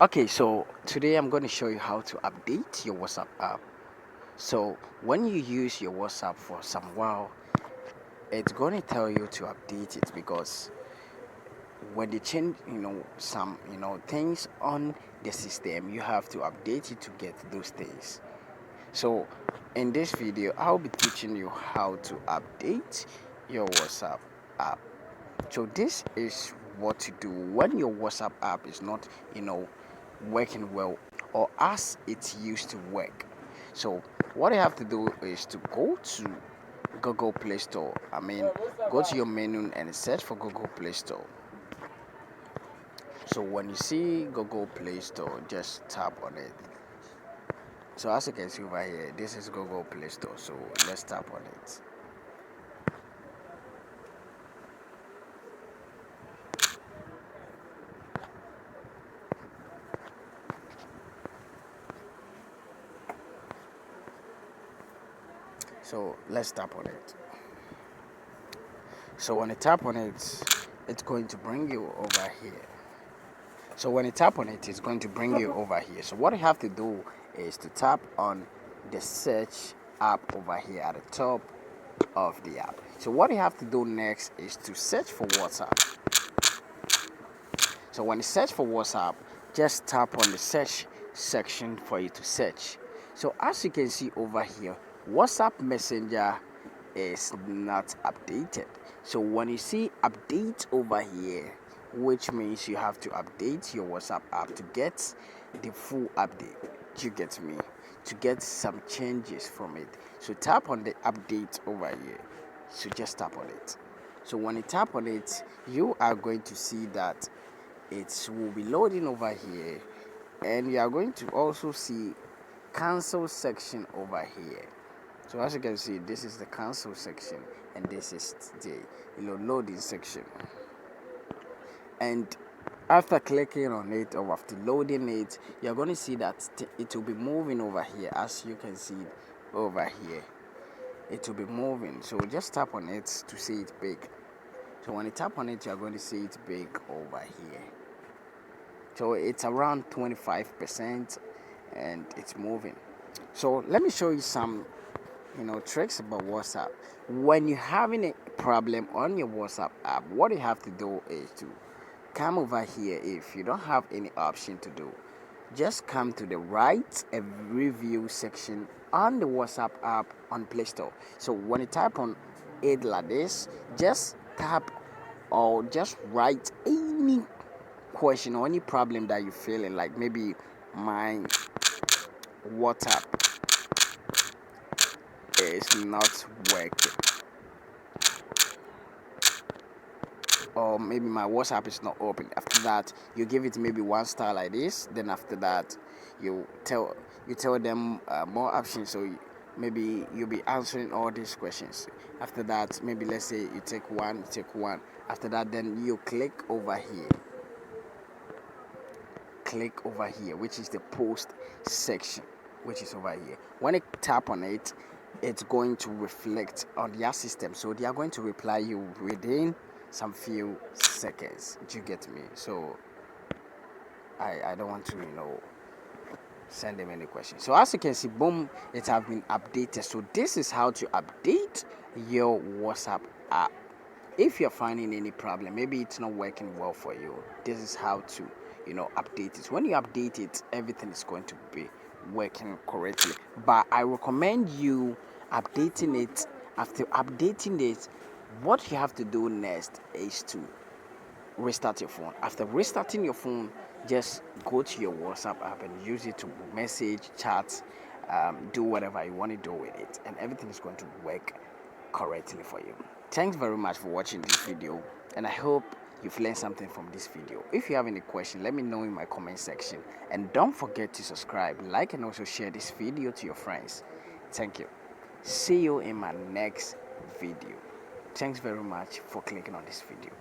Okay, so today I'm going to show you how to update your WhatsApp app. So when you use your WhatsApp for some while, it's going to tell you to update it because when they change, some, things on the system, you have to update it to get those things. So in this video, I'll be teaching you how to update your WhatsApp app. So this is what to do when your WhatsApp app is not, working well or as it used to work. So what you have to do is to go to Google Play Store. Go to your menu and search for Google Play Store. So when you see Google Play Store, just tap on it. So as you can see over here, this is Google Play Store. So let's tap on it. So let's tap on it. So when you tap on it, it's going to bring you over here. So when you tap on it, it's going to bring you over here. So what you have to do is to tap on the search app over here at the top of the app. So what you have to do next is to search for WhatsApp. So when you search for WhatsApp, just tap on the search section for you to search. So as you can see over here, WhatsApp Messenger is not updated. So when you see update over here, which means you have to update your WhatsApp app to get the full update. You get me? To get some changes from it. So tap on the update over here. So just tap on it. So when you tap on it, you are going to see that it will be loading over here, and you are going to also see cancel section over here. So as you can see, this is the cancel section and this is the loading section. And after clicking on it or after loading it, you're going to see that it will be moving over here. As you can see over here, it will be moving. So just tap on it to see it big. So when you tap on it, you're going to see it big over here. So it's around 25% and it's moving. So let me show you some tricks about WhatsApp. When you're having a problem on your WhatsApp app, what you have to do is to come over here. If you don't have any option to do, just come to the right and review section on the WhatsApp app on Play Store. So when you type on it like this, just tap or just write any question or any problem that you're feeling, like maybe my WhatsApp is not working, or maybe my WhatsApp is not open. After that, you give it maybe 1 star like this. Then after that, you tell them more options. So maybe you'll be answering all these questions. After that, maybe let's say you take one. After that, then you click over here. Which is the post section, which is over here. When you tap on it, it's going to reflect on their system, so they are going to reply you within some few seconds. Do you get me? So I don't want to send them any questions. So as you can see, boom, it have been updated. So this is how to update your WhatsApp app. If you're finding any problem, maybe it's not working well for you, this is how to update it. When you update it, everything is going to be working correctly. But I recommend you updating it. After updating it, what you have to do next is to restart your phone. After restarting your phone, just go to your WhatsApp app and use it to message, chat, do whatever you want to do with it, and everything is going to work correctly for you. Thanks very much for watching this video, and I hope you've learned something from this video. If you have any question, let me know in my comment section, and don't forget to subscribe, like, and also share this video to your friends. Thank you. See you in my next video. Thanks very much for clicking on this video.